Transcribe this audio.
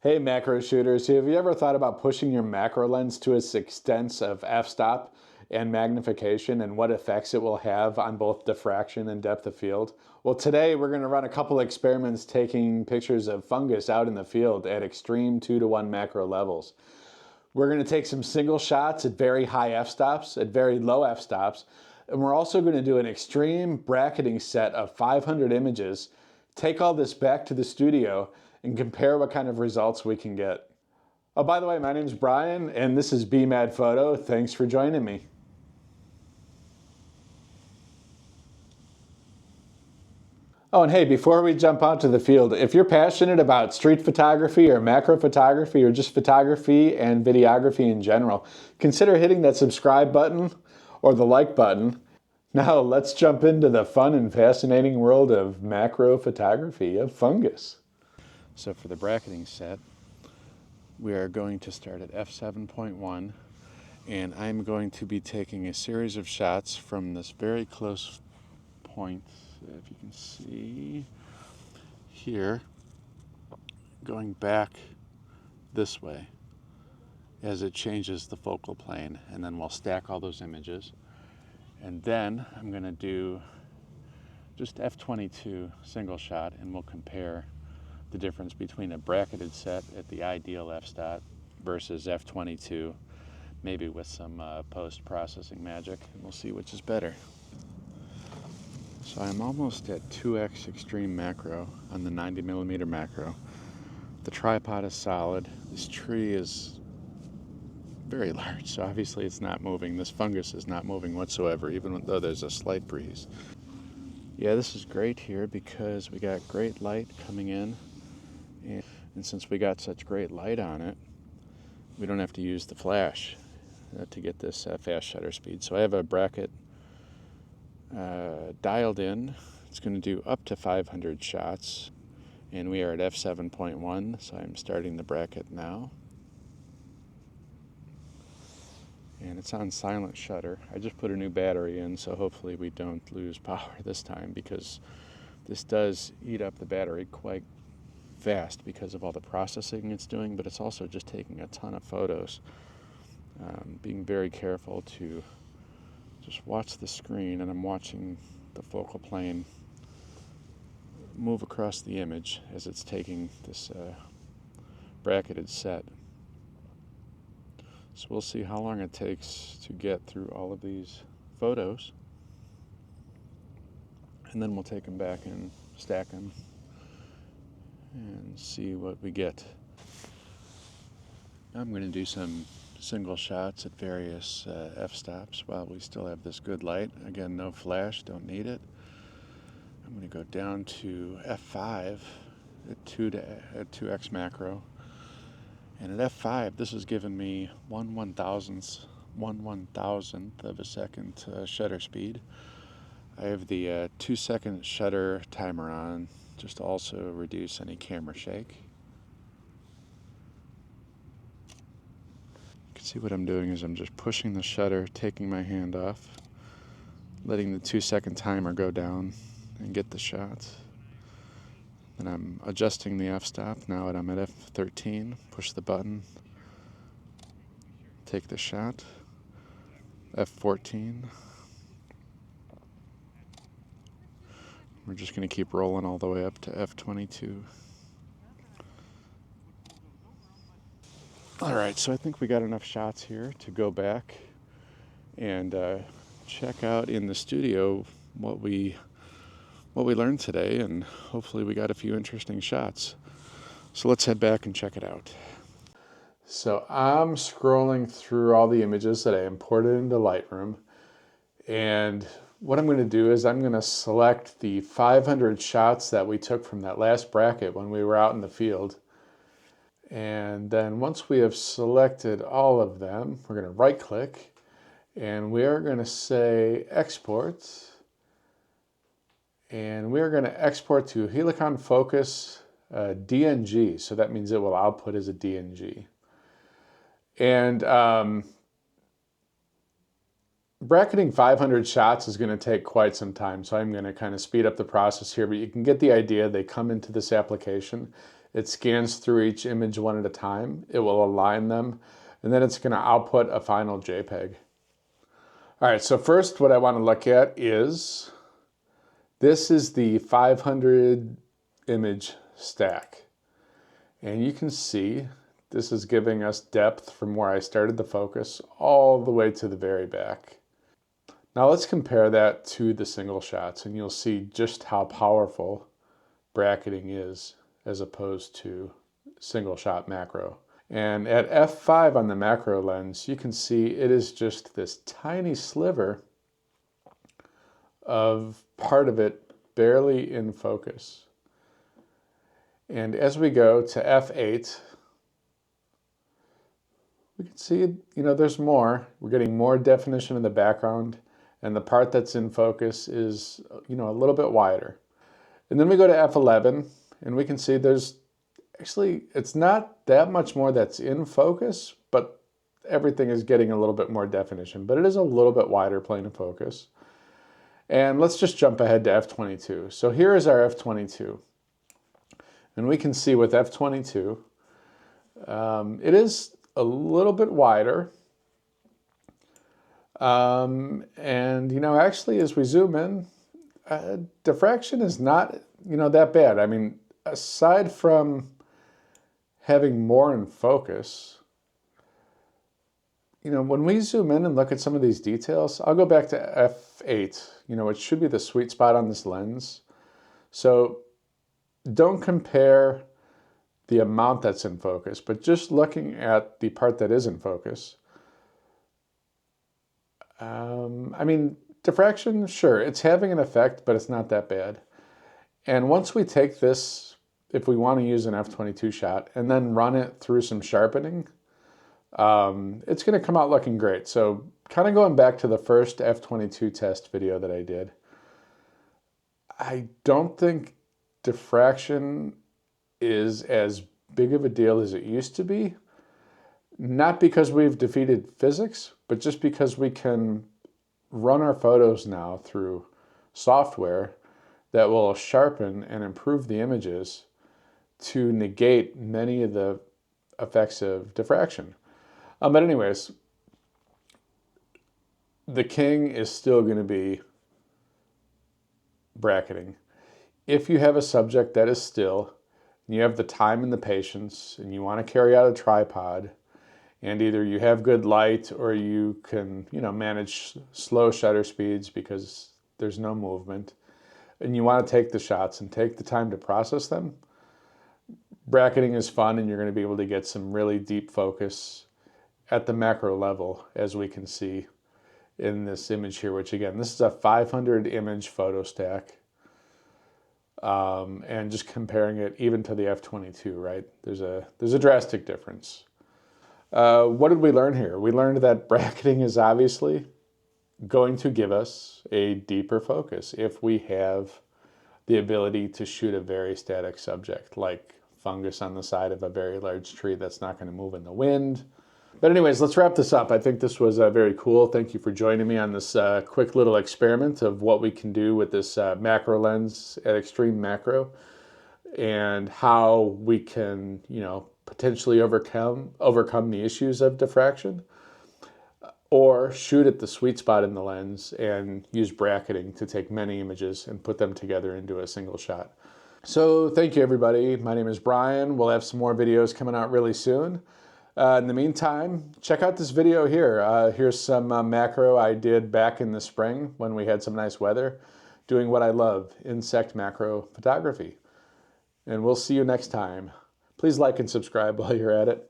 Hey macro shooters, have you ever thought about pushing your macro lens to its extent of f-stop and magnification and what effects it will have on both diffraction and depth of field? Well, today we're going to run a couple experiments taking pictures of fungus out in the field at extreme 2:1 macro levels. We're going to take some single shots at very high f-stops, at very low f-stops, and we're also going to do an extreme bracketing set of 500 images, take all this back to the studio, and compare what kind of results we can get. Oh, by the way, my name's Brian, and this is BMad Photo. Thanks for joining me. Oh, and hey, before we jump out to the field, if you're passionate about street photography or macro photography or just photography and videography in general, consider hitting that subscribe button or the like button. Now let's jump into the fun and fascinating world of macro photography of fungus. So for the bracketing set, we are going to start at f7.1, and I'm going to be taking a series of shots from this very close point, if you can see here, going back this way as it changes the focal plane, and then we'll stack all those images. And then I'm going to do just f22 single shot, and we'll compare the difference between a bracketed set at the ideal f-stop versus f22, maybe with some post-processing magic, and we'll see which is better. So I'm almost at 2x extreme macro on the 90mm macro. The tripod is solid. This tree is very large, so obviously it's not moving. This fungus is not moving whatsoever, even though there's a slight breeze. Yeah, this is great here because we got great light coming in, and since we got such great light on it, we don't have to use the flash to get this fast shutter speed. So I have a bracket dialed in. It's going to do up to 500 shots, and we are at f7.1, so I'm starting the bracket now. And it's on silent shutter. I just put a new battery in, so hopefully we don't lose power this time, because this does eat up the battery quite fast because of all the processing it's doing, but it's also just taking a ton of photos. Being very careful to just watch the screen, and I'm watching the focal plane move across the image as it's taking this bracketed set. So we'll see how long it takes to get through all of these photos, and then we'll take them back and stack them and see what we get. I'm going to do some single shots at various f-stops while we still have this good light. Again, no flash, don't need it. I'm going to go down to f5 at 2x macro. And at f5, this has given me 1/1000th of a second shutter speed. I have the 2-second shutter timer on, just to also reduce any camera shake. You can see what I'm doing is I'm just pushing the shutter, taking my hand off, letting the 2-second timer go down and get the shots. Then I'm adjusting the f-stop. Now I'm at f13, push the button, take the shot, f14. We're just going to keep rolling all the way up to f22. All right, so I think we got enough shots here to go back and check out in the studio what we learned today, and hopefully we got a few interesting shots. So let's head back and check it out. So I'm scrolling through all the images that I imported into Lightroom, and what I'm going to do is I'm going to select the 500 shots that we took from that last bracket when we were out in the field. And then once we have selected all of them, we're going to right click, and we are going to say export. And we're going to export to Helicon Focus DNG. So that means it will output as a DNG. And bracketing 500 shots is going to take quite some time. So I'm going to kind of speed up the process here, but you can get the idea. They come into this application It scans through each image one at a time. It will align them, and then it's going to output a final JPEG. All right, so first what I want to look at is, this is the 500 image stack. And you can see this is giving us depth from where I started the focus all the way to the very back. Now let's compare that to the single shots, and you'll see just how powerful bracketing is as opposed to single shot macro. And at f5 on the macro lens, you can see it is just this tiny sliver of part of it barely in focus. And as we go to f8, we can see, there's more. We're getting more definition in the background, and the part that's in focus is, a little bit wider. And then we go to f11, and we can see there's actually, it's not that much more that's in focus, but everything is getting a little bit more definition, but it is a little bit wider plane of focus. And let's just jump ahead to f22. So here is our f22. And we can see with f22, it is a little bit wider. And, actually as we zoom in, diffraction is not, that bad. I mean, aside from having more in focus, when we zoom in and look at some of these details, I'll go back to f8, it should be the sweet spot on this lens. So don't compare the amount that's in focus, but just looking at the part that is in focus. I mean, diffraction, sure, it's having an effect, but it's not that bad. And once we take this, if we want to use an f22 shot, and then run it through some sharpening, it's going to come out looking great. So kind of going back to the first f22 test video that I did, I don't think diffraction is as big of a deal as it used to be. Not because we've defeated physics, but just because we can run our photos now through software that will sharpen and improve the images to negate many of the effects of diffraction. But anyways, the king is still going to be bracketing. If you have a subject that is still, and you have the time and the patience, and you want to carry out a tripod, and either you have good light or you can, manage slow shutter speeds because there's no movement, and you want to take the shots and take the time to process them, bracketing is fun, and you're going to be able to get some really deep focus at the macro level, as we can see in this image here, which again, this is a 500 image photo stack. And just comparing it even to the f22, right? There's a drastic difference. What did we learn here? We learned that bracketing is obviously going to give us a deeper focus if we have the ability to shoot a very static subject, like fungus on the side of a very large tree that's not going to move in the wind. But anyways, let's wrap this up. I think this was very cool. Thank you for joining me on this quick little experiment of what we can do with this macro lens at extreme macro, and how we can, potentially overcome the issues of diffraction, or shoot at the sweet spot in the lens and use bracketing to take many images and put them together into a single shot. So thank you, everybody. My name is Brian. We'll have some more videos coming out really soon. In the meantime, check out this video here. Here's some macro I did back in the spring when we had some nice weather, doing what I love, insect macro photography. And we'll see you next time. Please like and subscribe while you're at it.